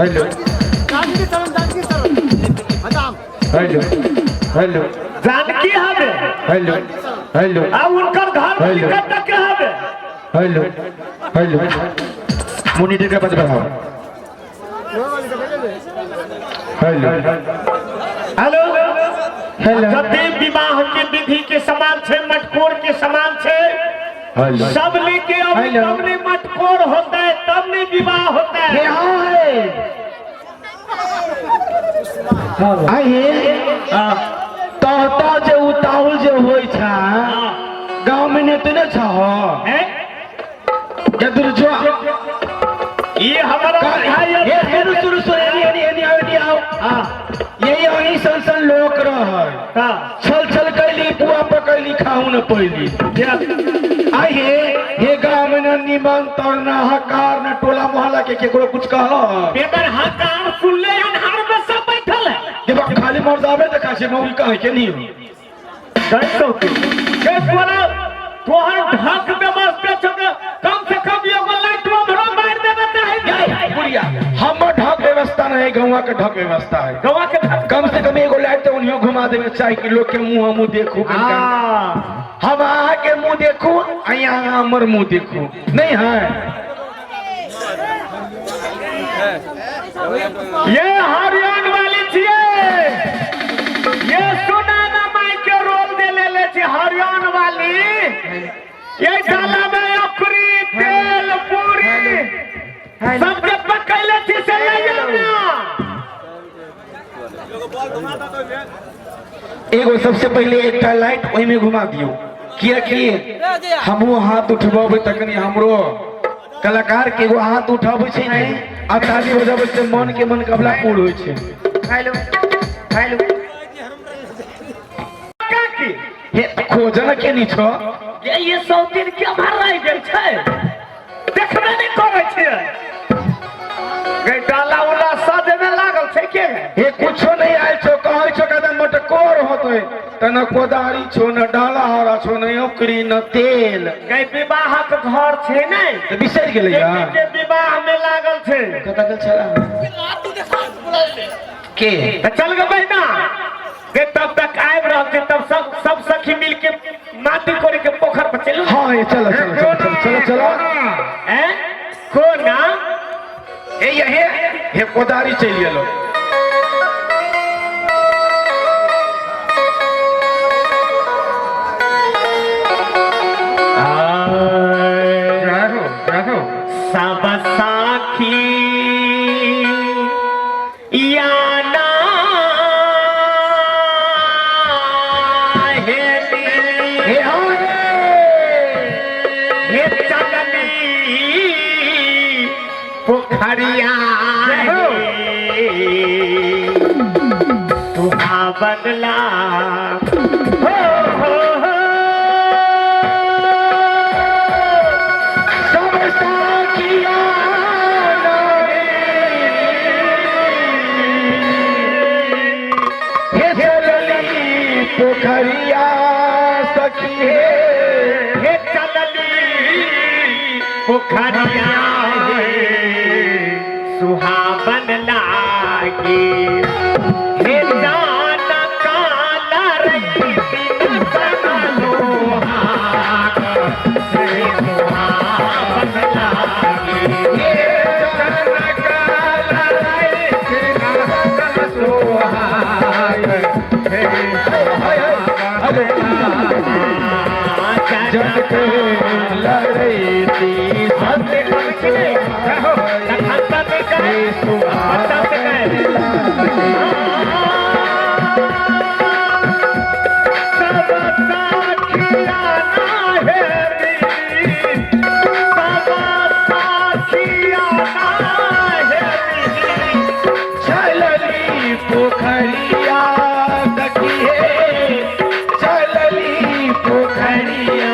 Hello hello hello Janaki हवे hello hello अब उनकर घर हेलो। कत के हवे हेलो हेलो मॉनिटर के पास बढ़ाओ हेलो हेलो हेलो जते विवाह के विधि के समान छे मटकोर के समान छे हेलो सब लेके अब हेलो। तब ने मटकोर होता है तब ने विवाह होता है आइए तो जे उताउल जे होई छा गांव में ने तो न छ हैं? जदुर जो ये हमारा भाई है। ये सुनो सुनो सुनो एनी आओ यही वही संसन लोक रह हाँ, छल छल कैली पुआ पकैली खाऊ न पैली आइए ये गांव में न निमंत्रण न हकार न टोला मोहल्ला के केकरो कुछ कहलो बेबर हकार सुनले अनहार में सब बैठल है जब खाली मर्दावे देखा से मौल कहे के नहीं हो कैसो के तोरा तोहर ढक व्यवस्था छ कम से कम एगो लाइट हमरो मार देना चाहिए बुढ़िया हमर ढक व्यवस्था नहीं गौवा के ढक व्यवस्था है गवा के ढक कम से कम एगो लाइट तो उन्हें घुमा देवे चाहे कि लोग के मुंह देखू हम अहाँ के मुंह देखू यहाँ हमर मुंह देखू नहीं है ये हरियाण वाली छिए ये सुनाना माई के रोल दे ले छी हरियाण वाली ये डाला में अखरी तेल पूरी सब के पकैले छी से एगो सबसे पहले एक लाइट वही में घुमा दियो किया कि हमहू हाथ उठबे तकनी हमरो कलाकार के एगो हाथ उठाबे छै नहीं आ ताली बजाबे से मन के मन कबला पूर्ण होय छै हेलो हेलो काकी हे खोजन के नी छो ये सब दिन के भर रह गेल छै देखबे नहीं करे छै गे डाला उला सजे में लागल छै के हे कुछो नहीं आयल छो कहै छो कदम मटकोर होतै त न कोदारी छो न डाला हरा छो न ओकरी न तेल गे विवाहक घर छै नै त बिसर गेलै या के विवाह में लागल छै कता गेल छला के त चल गे बहिना गे तब तक आबि रहल छै तब सब सखी मिल के माटी कोरी के पोखर पर चलू हां ये चलो चलो चलो चलो चलो हैं कोना ए ये हे कोदारी चल गेलो राघो सब साखी याना हे हे चलनी पोखरिया तुहा बदला हो हो हो सब साखिया हे चलली पोखरिया सखी हे चलली पोखरिया सुहावन लागे हे जान काला रही सुहावन लागे जन के लड़ती सबसे कम किने रहो लखनता में कहे सुहावता से कहे सब साखिया ना है सब साखिया ना है चलली पोखरिया सखी चलली पोखरिया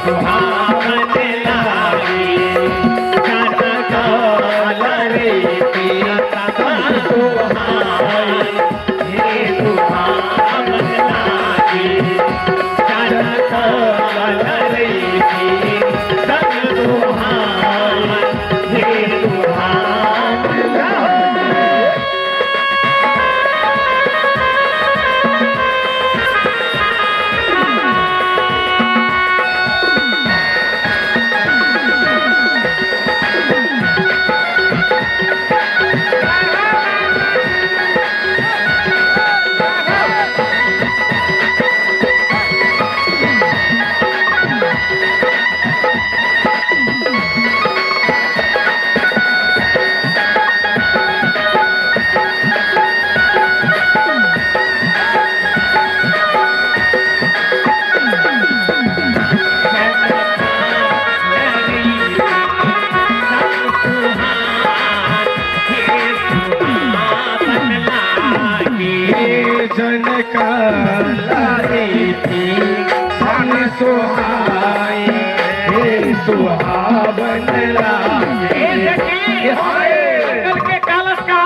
सुहावन लागे जन का लाई थी सन सुहाए हे सुहावन लागे के कालस का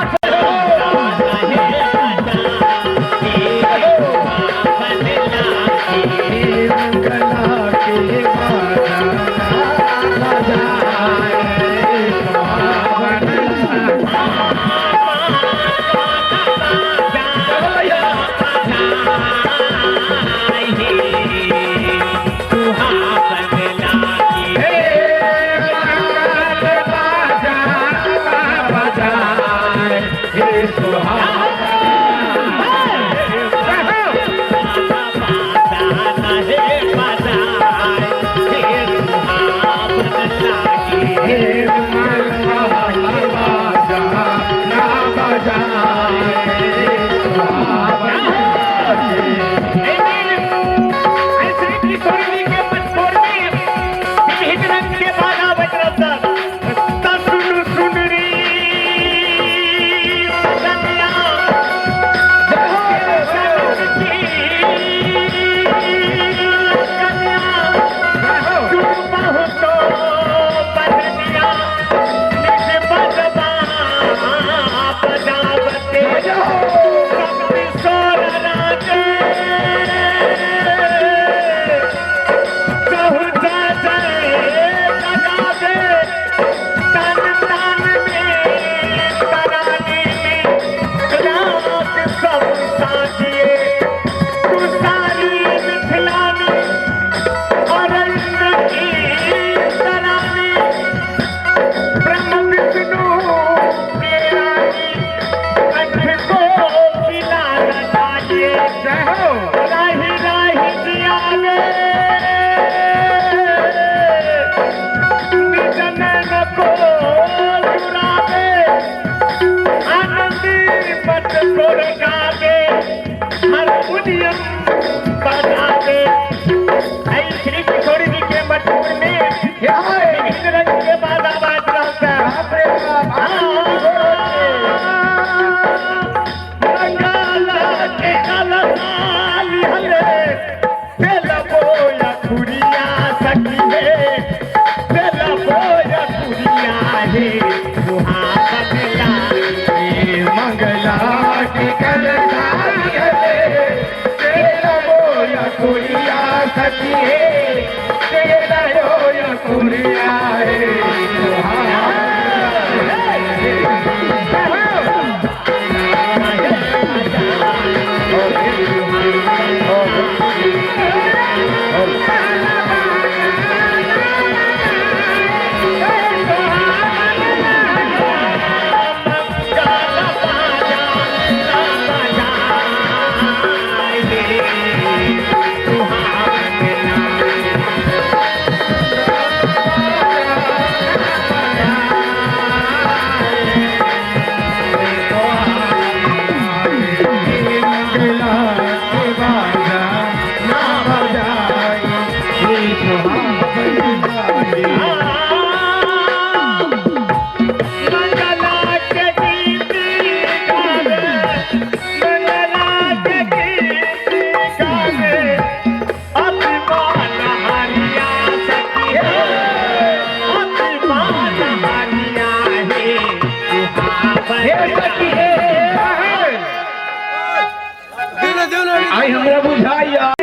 आई हमरा बुझाइया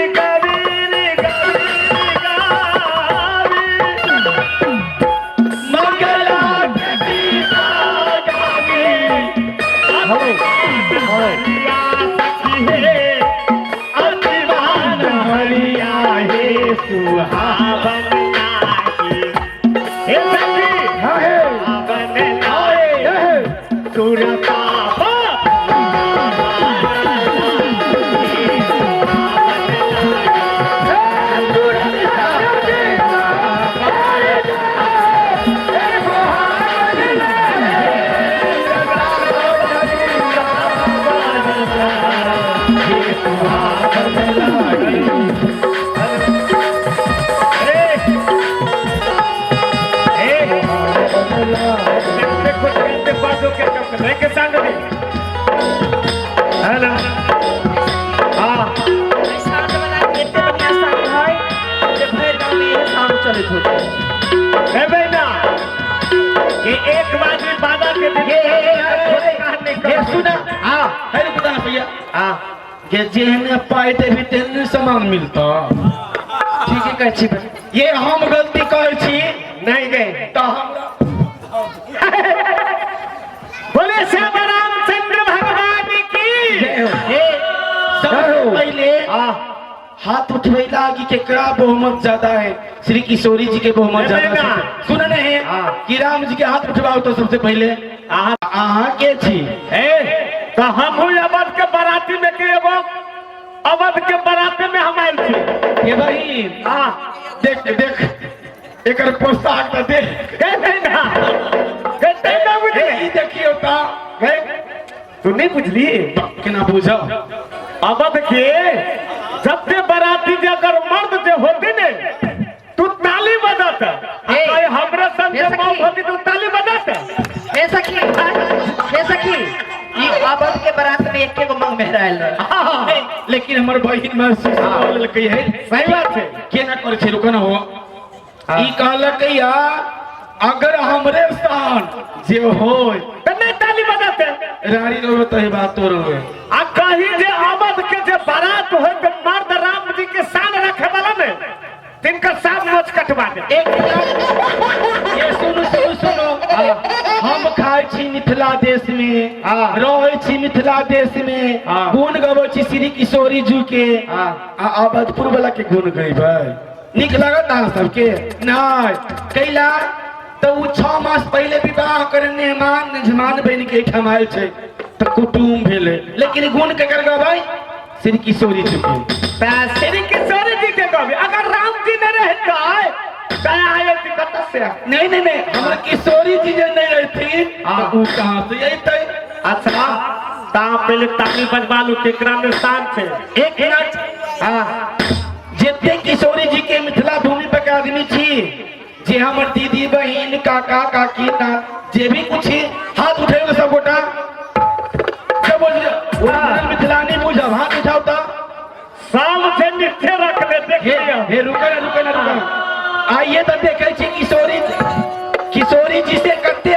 हेलो है ना ये एक बाजी बाधा के ये सुना हाँ है रे पता ना भैया हाँ ये जेहने पाए भी तेने सामान मिलता ठीक है कहै छी ये हम गलती कहै छी नहीं गए तो हमरा बोले श्याम रामचंद्र भगवान की सबसे पहले हाँ हाथ उठवे लागी केकरा बहुमत ज्यादा है श्री किशोरी जी के बहुमत ज्यादा है सुन रहे हैं हाँ। कि राम जी के हाथ उठवाओ तो सबसे पहले अहाँ के छी तो हम हुई अवध के बाराती में के एगो अवध के बाराती में हम आयल थी ये भाई हाँ देख देख एकर पोशाक तो देख कहते ना बुझे ई देखियो ता तू नहीं बुझली केना बुझो अवध के सबसे बाराती जे अगर मर्द जे होती ने तू ताली बजाता हमरा सब जे मौत होती तू ताली बजाता ए सखी ई अवध के बारात में एके गो मंग मेहरायल रहे लेकिन हमर बहिन महसूस कर लेलकै है सही बात है केना करे छै रुक ना हो ई कहलकै या अगर हमरे स्थान जे होय तो नहीं ताली बजाते रानी रो तो बात तो रो आ कहीं जे अवध के जे बारात हो तो मर्द राम जी के शान रखे वाला में तिनका सब मोच कटवा दे एक ये सुनो हम खाए छी मिथिला देश में रहे छी मिथिला देश में गुण गबै छी श्री किशोरी जी के आ अवधपुर वाला के गुण गैबै निक लागत अहाँ सबके नहीं कैला तो वो 6 मास पहले विवाह करे मेहमान निजमान बन के ठाम आयल छै तो कुटुम भेले लेकिन गुण के कर गबै श्री किशोरी जी के श्री किशोरी जी के कहबे अगर राम जी न रहता कया आए थी कत से नहीं हमरा किशोरी जी जे नहीं रहती तो वो कहां से अइतै अच्छा ता पहले ताली बजवा लू केकरा में शान छे एक मिनट हां जते किशोरी जी के मिथिला भूमि पर के आदमी छी जे हमर दीदी बहन काका काकी ना जे भी कुछ हाथ उठाओ सब गोटा सब मिथिलानी बुझब हाथ उठाओ तो साल से नीचे रख दे देखिए हे रुको ना आइए तो देखे छी किशोरी जी से कते